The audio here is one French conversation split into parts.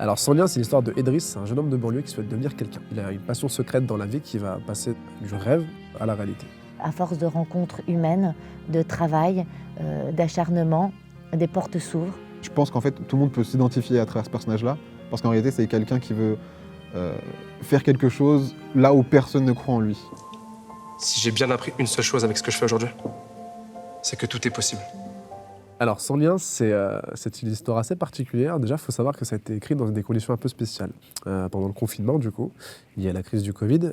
Alors Sans lien, c'est l'histoire de Edris, c'est un jeune homme de banlieue qui souhaite devenir quelqu'un. Il a une passion secrète dans la vie qui va passer du rêve à la réalité. À force de rencontres humaines, de travail, d'acharnement, des portes s'ouvrent. Je pense qu'en fait, tout le monde peut s'identifier à travers ce personnage-là, parce qu'en réalité, c'est quelqu'un qui veut faire quelque chose là où personne ne croit en lui. Si j'ai bien appris une seule chose avec ce que je fais aujourd'hui, c'est que tout est possible. Alors Sans lien, c'est une histoire assez particulière. Déjà, il faut savoir que ça a été écrit dans des conditions un peu spéciales. Pendant le confinement, du coup, lié à la crise du Covid,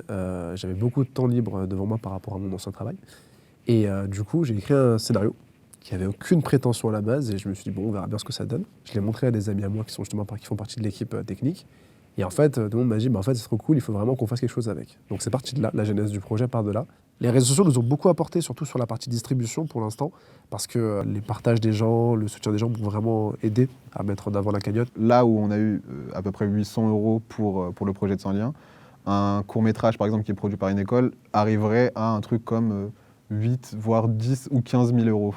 j'avais beaucoup de temps libre devant moi par rapport à mon ancien travail. Et du coup, j'ai écrit un scénario qui n'avait aucune prétention à la base. Et je me suis dit, bon, on verra bien ce que ça donne. Je l'ai montré à des amis à moi qui font partie de l'équipe technique. Et en fait, tout le monde m'a dit, en fait, c'est trop cool, il faut vraiment qu'on fasse quelque chose avec. Donc c'est parti de là, la genèse du projet part de là. Les réseaux sociaux nous ont beaucoup apporté, surtout sur la partie distribution pour l'instant, parce que les partages des gens, le soutien des gens vont vraiment aider à mettre en avant la cagnotte. Là où on a eu à peu près 800 € pour le projet de Sans lien, un court-métrage, par exemple, qui est produit par une école, arriverait à un truc comme 8, voire 10 ou 15 000 €.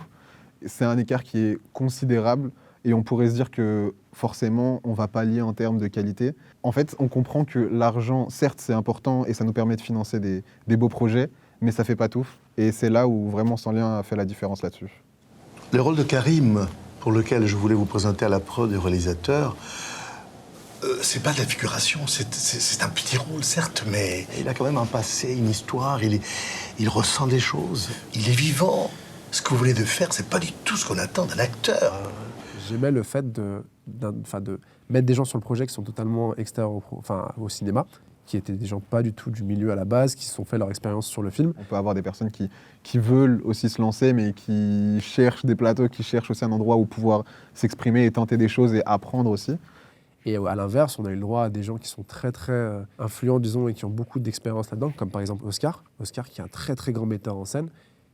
C'est un écart qui est considérable. Et on pourrait se dire que forcément, on va pallier en termes de qualité. En fait, on comprend que l'argent, certes, c'est important et ça nous permet de financer des beaux projets, mais ça fait pas tout. Et c'est là où vraiment Sans lien a fait la différence là-dessus. Le rôle de Karim, pour lequel je voulais vous présenter à la prod du réalisateur, c'est pas de la figuration, c'est un petit rôle, certes, mais il a quand même un passé, une histoire, il ressent des choses, il est vivant. Ce que vous venez de faire, c'est pas du tout ce qu'on attend d'un acteur. J'aimais le fait de mettre des gens sur le projet qui sont totalement extérieurs au cinéma, qui étaient des gens pas du tout du milieu à la base, qui se sont fait leur expérience sur le film. On peut avoir des personnes qui veulent aussi se lancer, mais qui cherchent des plateaux, qui cherchent aussi un endroit où pouvoir s'exprimer et tenter des choses et apprendre aussi. Et à l'inverse, on a eu le droit à des gens qui sont très très influents, disons, et qui ont beaucoup d'expérience là-dedans, comme par exemple Oscar. Oscar qui est un très très grand metteur en scène,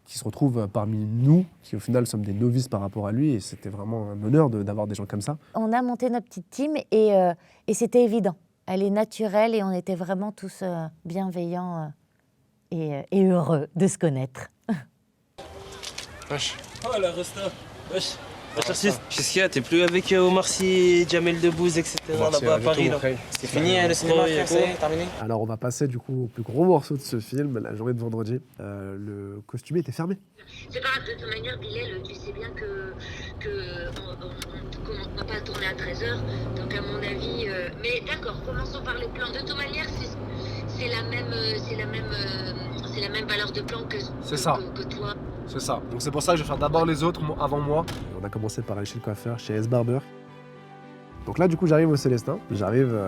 qui se retrouve parmi nous, qui au final sommes des novices par rapport à lui, et c'était vraiment un honneur d'avoir des gens comme ça. On a monté notre petite team et c'était évident. Elle est naturelle et on était vraiment tous bienveillants et heureux de se connaître. Wesh. Oh la Resta, wesh. Qu'est-ce qu'il y a? T'es plus avec Omar Sy, Jamel Debbouze, etc. là-bas à Paris là. C'est fini le cinéma, c'est terminé. Alors on va passer du coup au plus gros morceau de ce film, la journée de vendredi. Le costumier était fermé. C'est pas grave, de toute manière, Bilal, tu sais bien on va pas tourner à 13h, donc à mon avis... Mais d'accord, commençons par les plans. De toute manière, c'est la même valeur de plan que toi. C'est ça. Donc c'est pour ça que je vais faire d'abord les autres avant moi. On a commencé par aller chez le coiffeur, chez S Barber. Donc là, du coup, j'arrive au Célestin. J'arrive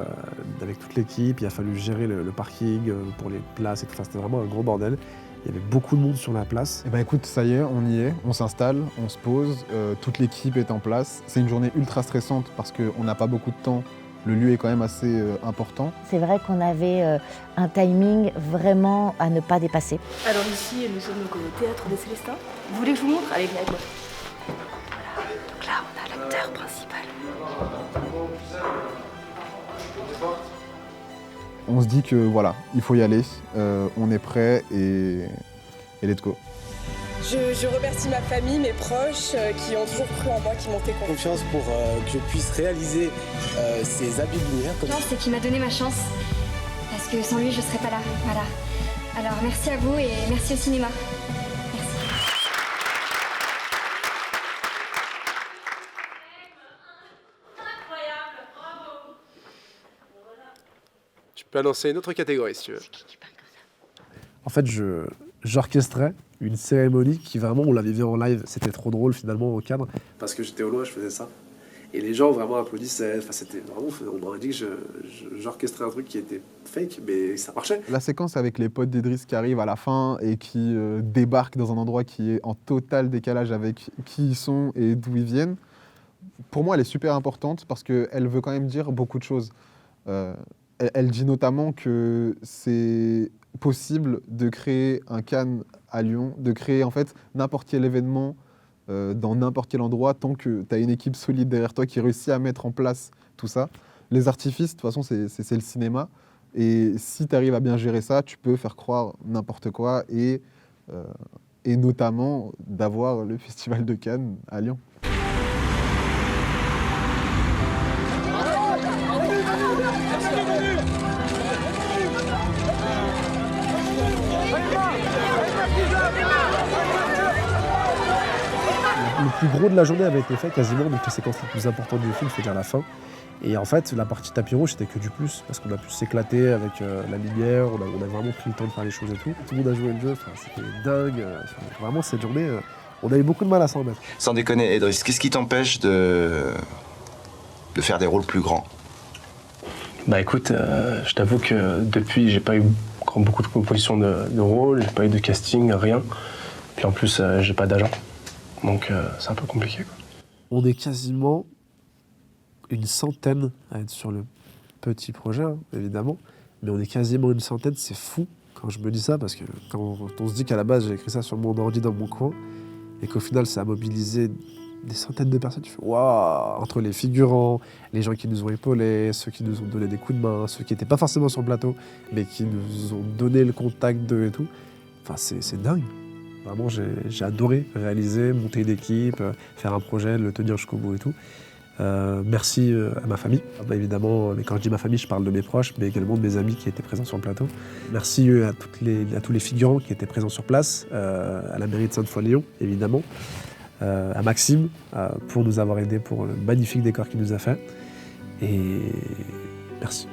avec toute l'équipe. Il a fallu gérer le parking pour les places et tout. Enfin, c'était vraiment un gros bordel. Il y avait beaucoup de monde sur la place. Eh ben écoute, ça y est, on y est, on s'installe, on se pose, toute l'équipe est en place. C'est une journée ultra stressante parce qu'on n'a pas beaucoup de temps. Le lieu est quand même assez important. C'est vrai qu'on avait un timing vraiment à ne pas dépasser. Alors ici, nous sommes donc au Théâtre des Célestins. Vous voulez que je vous montre? Allez, viens avec moi. Voilà. Donc là, on a l'acteur principal. On se dit que voilà, il faut y aller, on est prêt et let's go. Je remercie ma famille, mes proches qui ont toujours cru en moi, qui m'ont fait Confiance pour que je puisse réaliser ces habits de lumière. Non, c'est qu'il m'a donné ma chance. Parce que sans lui, je serais pas là. Voilà. Alors merci à vous et merci au cinéma. Merci. Tu peux annoncer une autre catégorie si tu veux. En fait, j'orchestrais une cérémonie qui vraiment, on la vivait en live. C'était trop drôle finalement au cadre. Parce que j'étais au loin, je faisais ça. Et les gens vraiment applaudissaient. Enfin, c'était vraiment, on m'aurait dit que j'orchestrais un truc qui était fake, mais ça marchait. La séquence avec les potes d'Idriss qui arrivent à la fin et qui débarquent dans un endroit qui est en total décalage avec qui ils sont et d'où ils viennent, pour moi, elle est super importante parce qu'elle veut quand même dire beaucoup de choses. Elle dit notamment que c'est possible de créer un Cannes à Lyon, de créer en fait n'importe quel événement dans n'importe quel endroit tant que tu as une équipe solide derrière toi qui réussit à mettre en place tout ça. Les artifices, de toute façon, c'est le cinéma. Et si tu arrives à bien gérer ça, tu peux faire croire n'importe quoi et notamment d'avoir le Festival de Cannes à Lyon. le plus gros de la journée avait été fait quasiment, donc les séquences les plus importantes du film, c'est-à-dire la fin. Et en fait, la partie tapis rouge, c'était que du plus, parce qu'on a pu s'éclater avec la lumière, on a vraiment pris le temps de faire les choses et tout. Tout le monde a joué le jeu, c'était dingue. Vraiment, cette journée, on a eu beaucoup de mal à s'en remettre. Sans déconner, Idriss, qu'est-ce qui t'empêche de faire des rôles plus grands? Bah écoute, je t'avoue que depuis, j'ai pas eu beaucoup de propositions de rôle, j'ai pas eu de casting, rien. Puis en plus, j'ai pas d'agent, donc c'est un peu compliqué, quoi. On est quasiment une centaine à être sur le petit projet, hein, évidemment, mais on est quasiment une centaine, c'est fou quand je me dis ça, parce que quand on se dit qu'à la base j'ai écrit ça sur mon ordi dans mon coin, et qu'au final ça a mobilisé des centaines de personnes, tu fais waouh, entre les figurants, les gens qui nous ont épaulés, ceux qui nous ont donné des coups de main, ceux qui n'étaient pas forcément sur le plateau, mais qui nous ont donné le contact d'eux et tout, enfin c'est dingue. Vraiment, j'ai adoré réaliser, monter une équipe, faire un projet, le tenir jusqu'au bout et tout. Merci à ma famille. Évidemment, mais quand je dis ma famille, je parle de mes proches, mais également de mes amis qui étaient présents sur le plateau. Merci à tous les figurants qui étaient présents sur place, à la mairie de Sainte-Foy-Lyon, évidemment, à Maxime, pour nous avoir aidés pour le magnifique décor qu'il nous a fait. Et merci.